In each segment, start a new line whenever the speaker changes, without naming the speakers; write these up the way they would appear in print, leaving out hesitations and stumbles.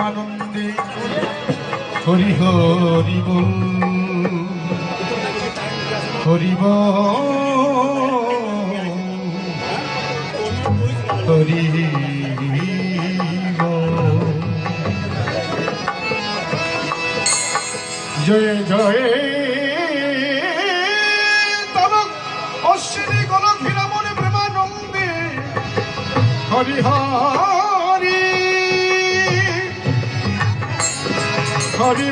প্রেমানন্দে হরি হরি বল হরি হরি জয় জয় তরক অশ্বিনী গোলক হীরামণি প্রেমানন্দে হরি হরি হরি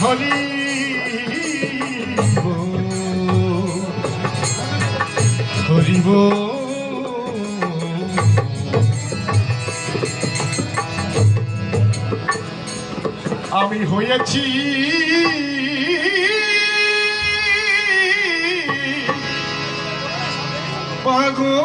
হরি হরি আমি হয়েছি পাগল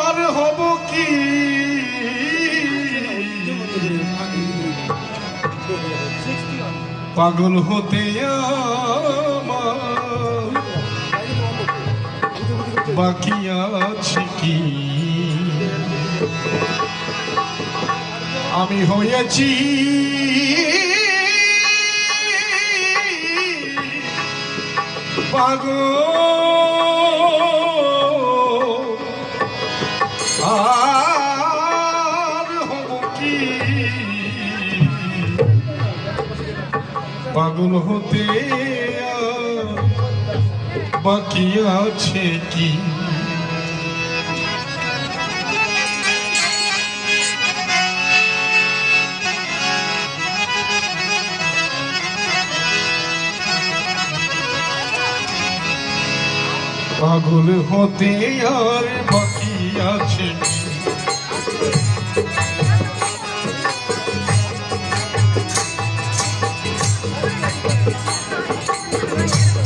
আর হব কি পাগল হতে বাকি আছে কি আমি হয়েছি পাগল আর হব কি পাগল হতে বাকি আছে কি পাগল হতে আর বাকি আছে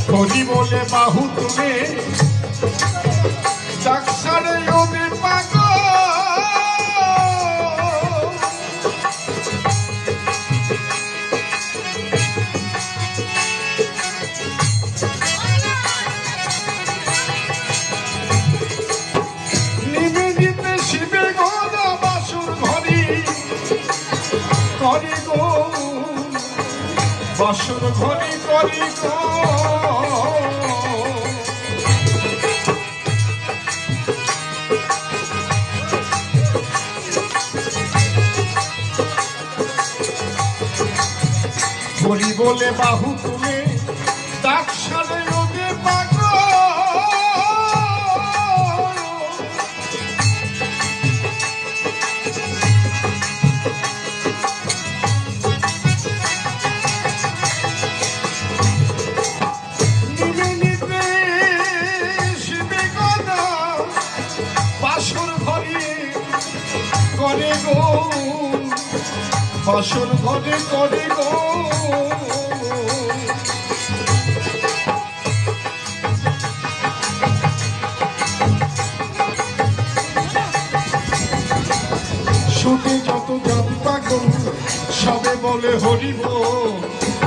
হরি বলে বাহু তুলে চাকসারে ওদের পাগল নিবেদিতে শিবে গোদা বাসুর ঘরি করি গো বাসুর ঘরি করি গো হরি বলে বাহু তুলে ডাকসারে ওদের পাগল নিবেদিতে শিবে গোদা বাসুর ঘরে করে গো বাসুর ঘরে করে গো শুটে যত জাত পাগল সবে বলে হরিব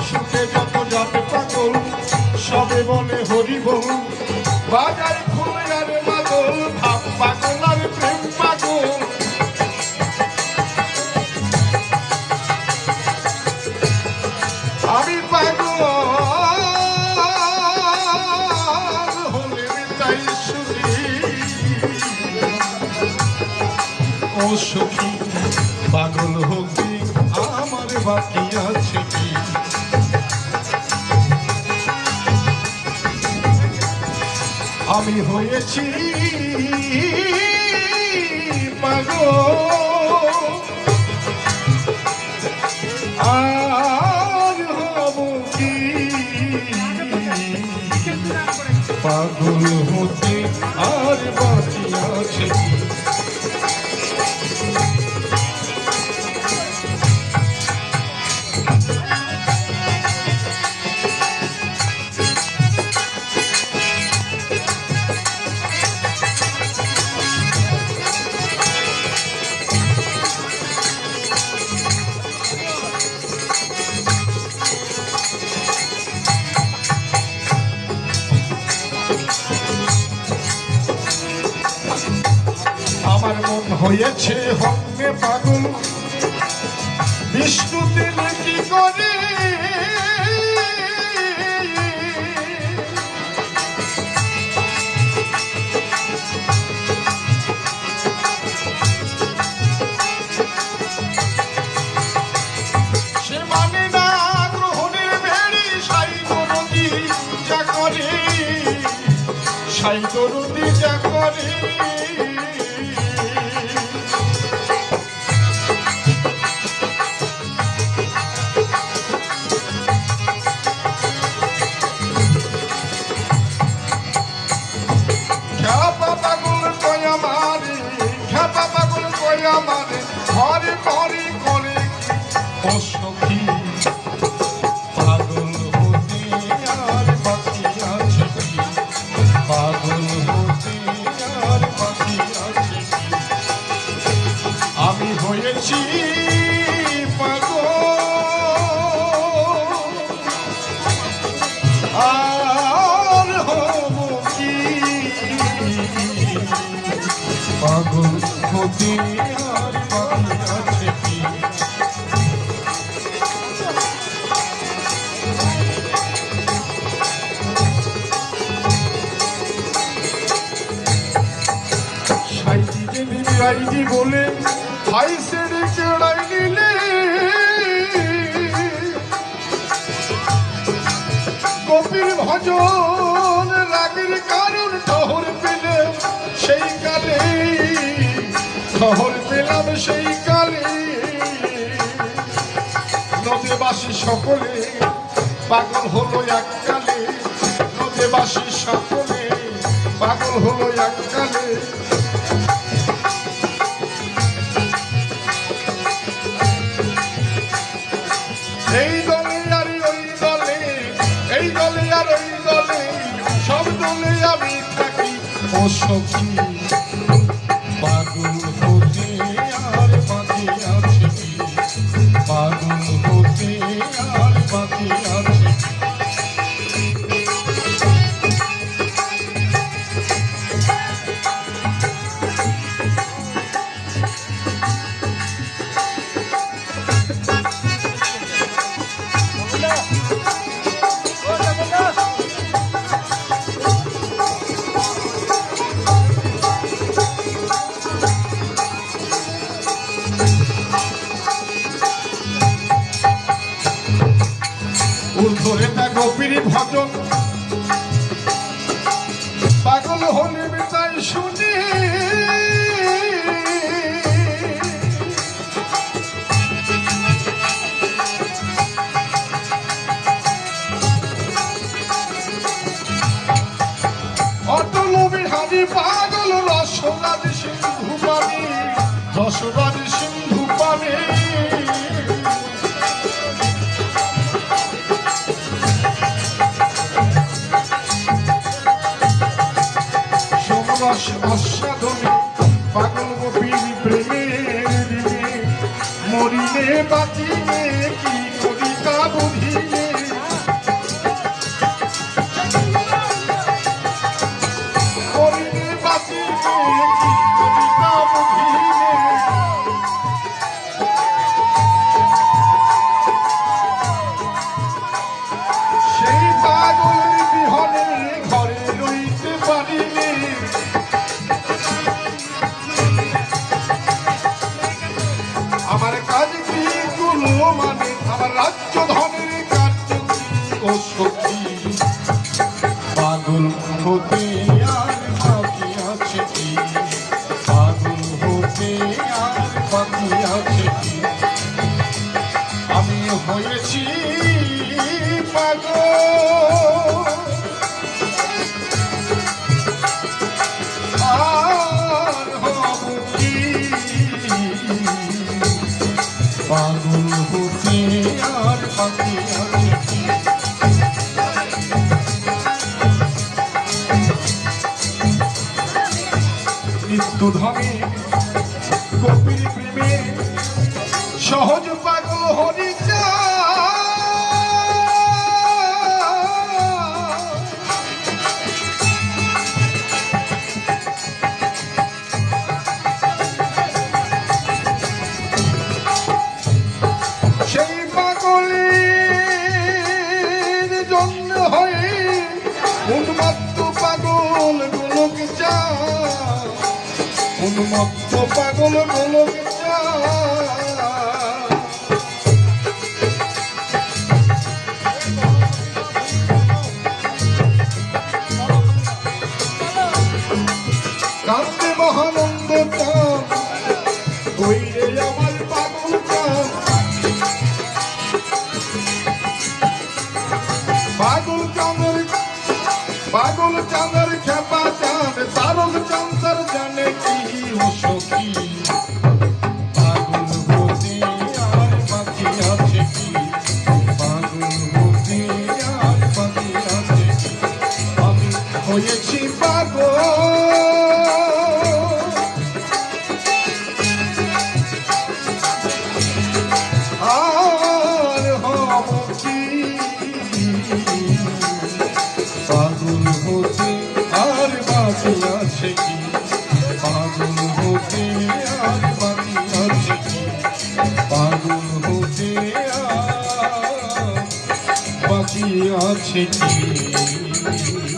শুটে যত জাত পাগল সবে বলে হরিব বাজার খুলে আর মাগল ভাব পাগল আর প্রেম পাগল আমি পাগল হলে তাই সুখী ও সখী পাগল হতে আমার বাকি আছে কি আমি হয়েছি পাগল আর হব কি পাগল হতে আর বাকি আছে কি হয়েছে হন্যে পাগল বিষ্ণু দিলে কি করে সে মানে না গ্রহণের ভেড়ি সাই দরদি যা করে সাই দরদি যা করে ঘরে ঘরে করে ও সখী পাগল হতে আর বাকি আছে কি পাগল হতে আর বাকি আছে কি আমি হয়েছি পাগল আর হব কি পাগল হতে আর বাকি আছে কি সাইজি যে নিরাইজি বলে ভাই সেরে কেড়াই নিলে গোপীর ভজন রাগের কারণ শহর পেলে সেই কালে খবর পেলাম সেই কালে নদীবাসী সকলে পাগল হলো এককালে নদীবাসী সকলে পাগল হলো এককালে এই দলে আর ওই দলে এই দলে আর ওই দলে সব দলে আমি থাকি ও সখী পাগল হতে আর বাকি আছে কি পাগল হতে আর বাকি আছে ধরে না গোপীর ভজন পাগল হলে তাই শুনে অটল বিহারী পাগল রসরাজ সিন্ধু পানি রসরাজ সিন্ধু পানি আস্বাদনে পাগল গোপীর প্রেমের দিনে মরিলে বাঁচিলে কি কবিতা বুঝিলে মরিলে বাঁচিলে কি কবিতা বুঝিলে সেই পাগলের বিহনে ঘরে রইতে পারিলে আমার কাজ কি গুলো মানে আমার রাজ্য ধনের কার্য ও সখী পাগল হতে আর বাকি আছে কি পাগল হতে আর বাকি আছে কি আমি হয়েছি পাগল আর হব কি পাগল হতে আর বাকি আছে কি নিত্যধামে গোপীর প্রেমে সহজ পাগল হরি মত্ত পাগল গোলকে কান্দে মহানন্দ চাঁদ কইরে আমার পাগল চাঁদ পাগল চাঁদের খেপা চাঁদ তারক চাঁদের জানে কি ও সখী পাগল হতে আর বাকি আছে কি পাগল হতে আর বাকি আছে কি আমি হয়েছি পাগল আর হব কি পাগল হতে আর বাকি আছে কি পাগল হতে আর বাকি আছে কি পাগল হতে আর বাকি আছে কি